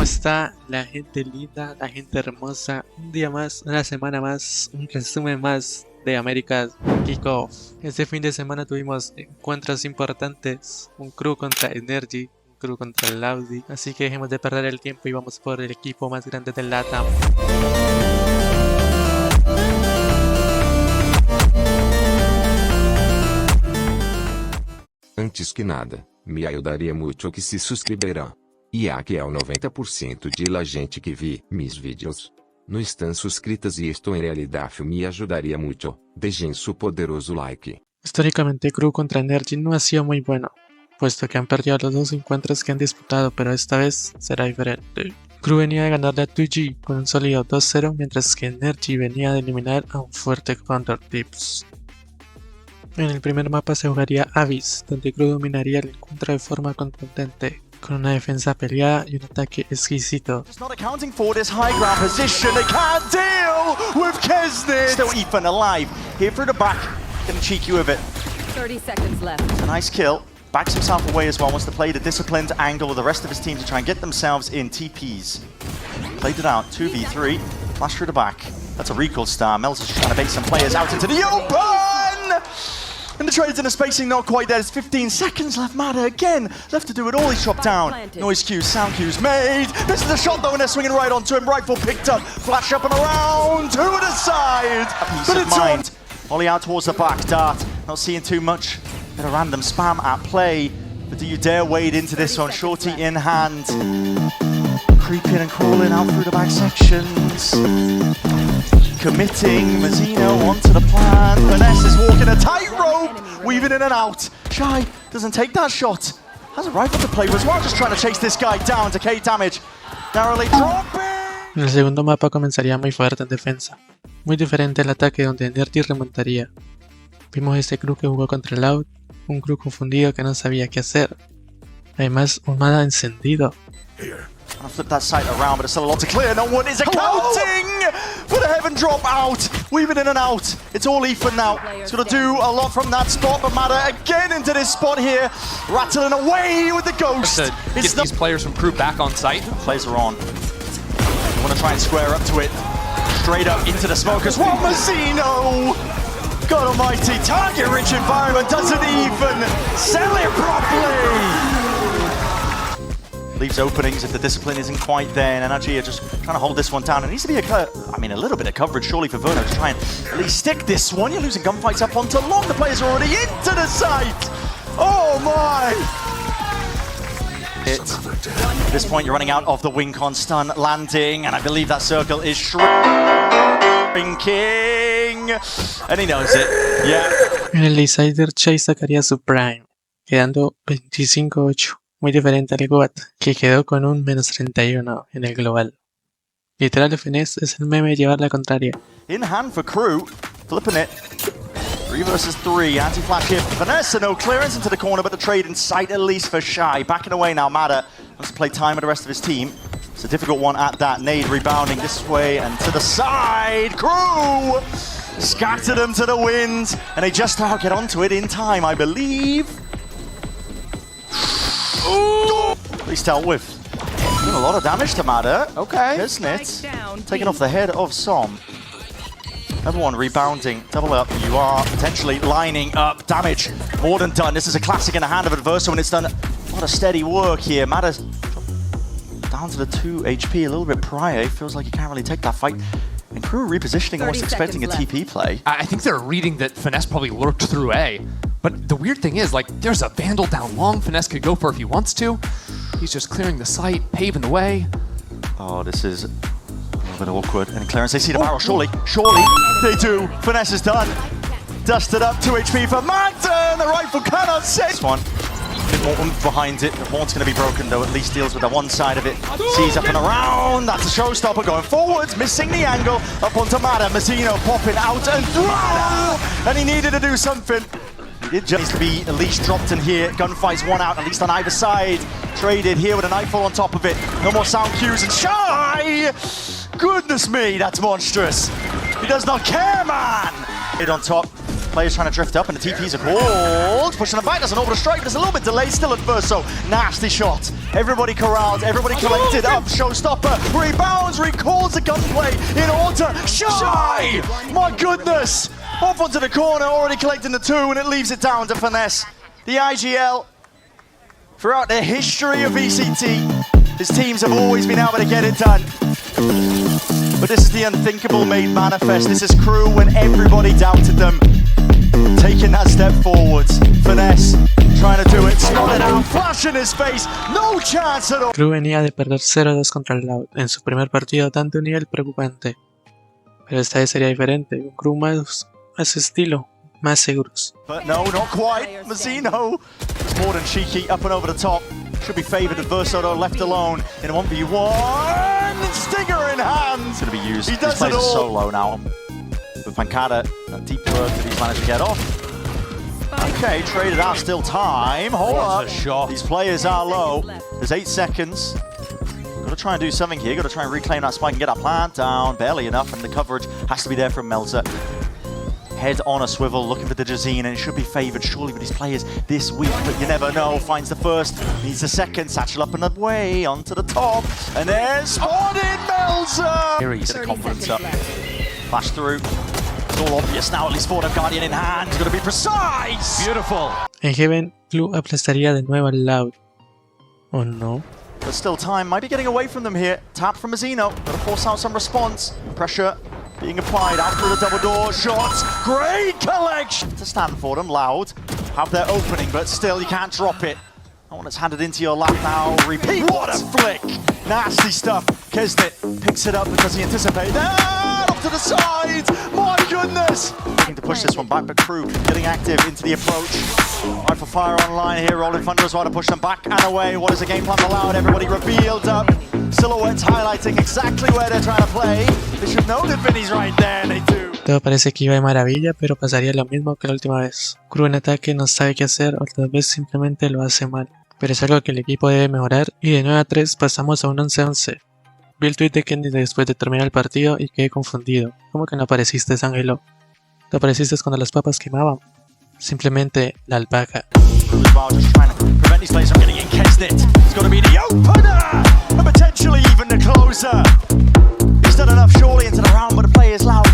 ¿Cómo está la gente linda, la gente hermosa? Un día más, una semana más, un resumen más de Américas Kickoff. Este fin de semana tuvimos encuentros importantes, un crew contra NRG, un crew contra LOUD, así que dejemos de perder el tiempo y vamos por el equipo más grande del LATAM. Antes que nada, me ajudaria muito que se suscriberá. E aqui é o 90% de la gente que vi mis vídeos. No están suscritas y esto en realidad me ayudaría mucho. Dejen su poderoso like. Históricamente crew contra NRG no ha sido muy bueno, puesto que han perdido los dos encuentros que han disputado, pero esta vez será diferente. Crew venía de ganarle a 2G con un sólido 2-0, mientras que NRG venía de eliminar a un fuerte contra Tips. En el primer mapa se jugaría Abyss, donde Crew dominaría el encuentro de forma contundente, con una defensa peleada y un ataque exquisito. Just not accounting for this high ground position. They can't deal with Kesnit. Still Ethan alive. Here through the back. Getting cheeky with it. 30 seconds left. It's a nice kill. Backs himself away as well. Wants to play the disciplined angle with the rest of his team to try and get themselves in TPs. Played it out. 2v3. Flash through the back. That's a recall star. Mel's just trying to bait some players out into the open! And the trades in the spacing not quite there. There's 15 seconds left. Matter again. Left to do it all. He's chopped down. Noise cues, sound cues made. This is the shot though, and they're swinging right onto him. Rifle picked up. Flash up and around. To the side. But it's on. Ollie out towards the back. Dart. Not seeing too much. Bit of random spam at play. But do you dare wade into this one? Shorty in hand. Creeping and crawling out through the back sections. Committing, Mazzino onto the plan. Finesse is walking a tightrope, weaving in and out. Shy doesn't take that shot. Has a rifle to play with as well, just trying to chase this guy down. Decay damage. Narrowly dropping. En el segundo mapa comenzaría muy fuerte en defensa, muy diferente al ataque donde NRG remontaría. Vimos este crew que jugó contra LOUD, un crew confundido que no sabía qué hacer. Además, un Mada encendido. I'll flip that sight around, but it's still a lot to clear. No one is accounting for the heaven drop out. Weaving in and out. It's all Ethan now. He's got to do a lot from that spot, but Matter again into this spot here. Rattling away with the ghost. Get these players from crew back on site. Plays are on. You want to try and square up to it. Straight up into the smoke as well. Mazzino! God almighty, target-rich environment doesn't even sell it properly. Leaves openings if the discipline isn't quite there, and NRG are just trying to hold this one down. It needs to be a little bit of coverage surely for Verno to try and at least stick this one. You're losing gunfights up onto long. The players are already into the site. Oh my! At this point, you're running out of the wing con stun landing, and I believe that circle is shrinking, and he knows it. Yeah. En el Decider, Chase sacaría su Prime, quedando 25-8. Muy diferente al GOAT, que quedó con un -31 en el global. Literal Finesse es el meme de llevar la contraria. In hand for crew, flipping it. 3 versus 3, anti-flash here for Vanessa, no clearance into the corner, but the trade in sight at least for Shy. Backing away now, Matter wants to play time with the rest of his team. It's a difficult one at that. Nade rebounding this way and to the side. Crew scattered them to the wind, and they just about get onto it in time, I believe. Ooh. At least dealt with. Doing a lot of damage to Matter. Okay. Kesnit taking off the head of Som. Everyone rebounding. Double up. You are potentially lining up. Damage more than done. This is a classic in the hand of Adverso, and it's done a lot of steady work here. Matter down to the 2 HP a little bit prior. It feels like he can't really take that fight. And crew repositioning, almost expecting a TP play. I think they're reading that Finesse probably lurked through A. But the weird thing is, like, there's a Vandal down long Finesse could go for if he wants to. He's just clearing the site, paving the way. Oh, this is a little bit awkward. And clearance, they see the barrel, surely they do. Finesse is done. Dusted up, 2 HP for Manton. The rifle cannot save. This one, a bit more oomph behind it. The horn's going to be broken, though. At least deals with the one side of it. Sees up and around. That's a showstopper going forwards. Missing the angle. Up onto Matter. Mazzino popping out and through. And he needed to do something. It just needs to be at least dropped in here. Gunfights one out, at least on either side. Traded here with a nightfall on top of it. No more sound cues and Shy! Goodness me, that's monstrous. He does not care, man! Hit on top. Players trying to drift up and the TPs are called. Pushing them back, there's an orbital strike, but there's a little bit delayed still at first, so nasty shot. Everybody corralled, everybody collected up. Showstopper, rebounds, recalls the gunplay in order. Shy! My goodness! Off onto the corner, already collecting the two, and it leaves it down to Finesse. The IGL, throughout the history of VCT, his teams have always been able to get it done. But this is the unthinkable made manifest. This is Crew when everybody doubted them. Taking that step forwards. Finesse, trying to do it, spotted out, flash in his face, no chance at all. Crew venía de perder 0-2 contra el LOUD en su primer partido dando un nivel preocupante. Pero esta vez sería diferente, un Crew más a su estilo, más seguros. But no, not quite. Mazzino was more than cheeky, up and over the top. Should be favoured with Versoto left alone in a 1v1. Stinger in hand. It's going to be used. He does it all. Solo now. With Pancada, that deep work that he's managed to get off. Okay, traded out, still time. Hold up. Shot. These players are low. There's 8 seconds. Got to try and do something here. Got to try and reclaim that spike and get that plant down. Barely enough, and the coverage has to be there from Melzer. Head on a swivel, looking for the Jazine, and it should be favoured surely with these players this week, but you never know. Finds the first, needs the second, satchel up and away, onto the top, and there's spotted Melzer! Here he's got confidence up. Flash through. It's all obvious now, at least for them. Guardian in hand, he's got to be precise! Beautiful! En Heaven, Clue aplastaría de nuevo al LOUD. ¿O no? But still time, might be getting away from them here. Tap from Mazzino, got to force out some response. Pressure being applied after the double door shots. Great collection to stand for them. LOUD have their opening, but still you can't drop it. That one that's handed into your lap now. Repeat. What a flick! Nasty stuff. Kesnet picks it up because he anticipated that. Off to the side. My goodness! Looking to push this one back, but Crew getting active into the approach. Rifle fire online here. Rolling Thunder as well to push them back and away. What is the game plan for LOUD? Everybody revealed up. Silhouettes highlighting exactly where they're trying to play. They should know that Vinny's right there, and they do. Todo parece que iba de maravilla, pero pasaría lo mismo que la última vez. Crew en ataque no sabe qué hacer o tal vez simplemente lo hace mal. Pero es algo que el equipo debe mejorar y de 9-3 pasamos a un 11-11. Vi el tweet de Kenny después de terminar el partido y quedé confundido. ¿Cómo que no apareciste, Ángelo? ¿Te apareciste cuando las papas quemaban? Simplemente la alpaca. And potentially even the closer. He's done enough surely into the round, but the play is LOUD.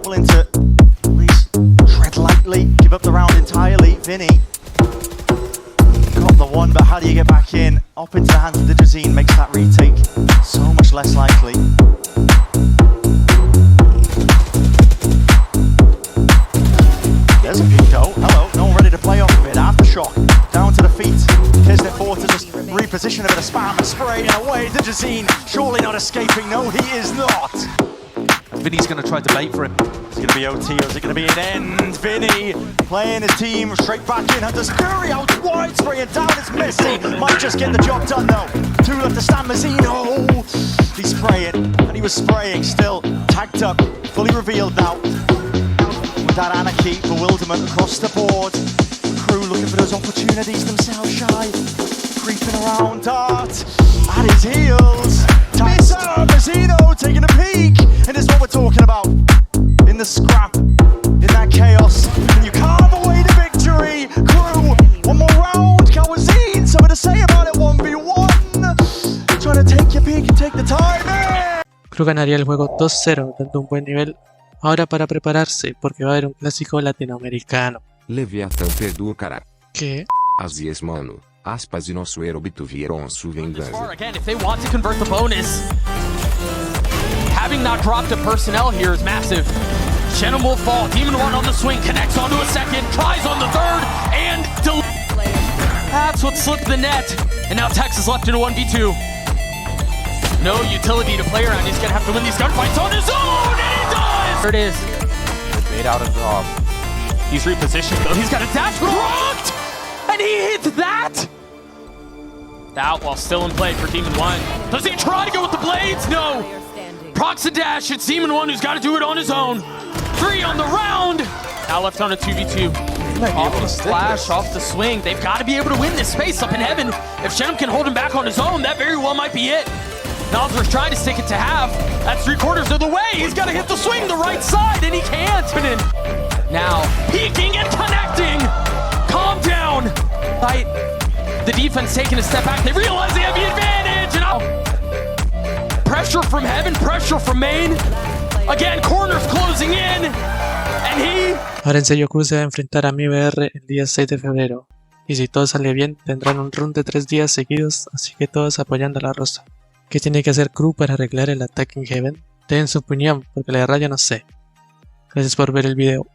Willing to at least tread lightly, give up the round entirely. Vinny got the one, but how do you get back in? Up into the hands of the Jazine makes that retake so much less likely. There's a Pico. Hello, no one ready to play off of it. Aftershock down to the feet. Kesnet forward to just reposition a bit of spam and spray and away to Jazine. Surely not escaping. No, he is not. Vinny's going to try to bait for him. It's going to be OT or is it going to be an end? Vinny playing his team straight back in. Hunter's Fury out wide, spraying down. It's Messi. Might just get the job done though. 2 left to stand. Mazzino. He's spraying and he was spraying still. Tagged up, fully revealed now. With that anarchy, bewilderment across the board. Crew looking for those opportunities themselves, Shy. Creeping around, Dart at his heels. Miss out, Mazzino taking a peek. And this is what we're talking about. In the scrap, in that chaos. And you carve away the victory. Crew, one more round. Kawazine, something to say about it. 1v1. Trying to take your peek and take the time. Crew ganaría el juego 2-0, dando un buen nivel. Ahora para prepararse, porque va a haber un clásico latinoamericano. Leviathan perducará. ¿Qué? Así es, mano. Aspas e nosso aerobito vieram sua vingança. Again, if they want to convert the bonus, having not dropped a personnel here is massive. Shannon will fall. Demon 1 on the swing, connects onto a second, tries on the third, and that's what slipped the net. And now Tex is left in a 1v2. No utility to play around. He's gonna have to win these gunfights on his own, and he does! There it is. Made out of off. He's repositioned though. He's got a dash rocked! And he hits that! That while still in play for Demon 1. Does he try to go with the blades? No! Procs a dash, it's Demon 1 who's got to do it on his own. 3 on the round! Now left on a 2v2. Off the splash, off the swing. They've got to be able to win this space up in heaven. If Shenum can hold him back on his own, that very well might be it. Nozler's trying to stick it to half. That's 3/4 of the way. He's got to hit the swing the right side, and he can't. Now, peeking and connecting! Calm down! Right. The defense taking a step back. They realize they have the advantage! And now, pressure from heaven, pressure from main. Again, corners closing in. And he... Ahora en serio, Q se va a enfrentar a mi VR el día 6 de febrero. Y si todo sale bien, tendrán un run de 3 días seguidos, así que todos apoyando a la rosa. ¿Qué tiene que hacer Crew para arreglar el ataque en Heaven? Den su opinión, porque la verdad yo no sé. Gracias por ver el video.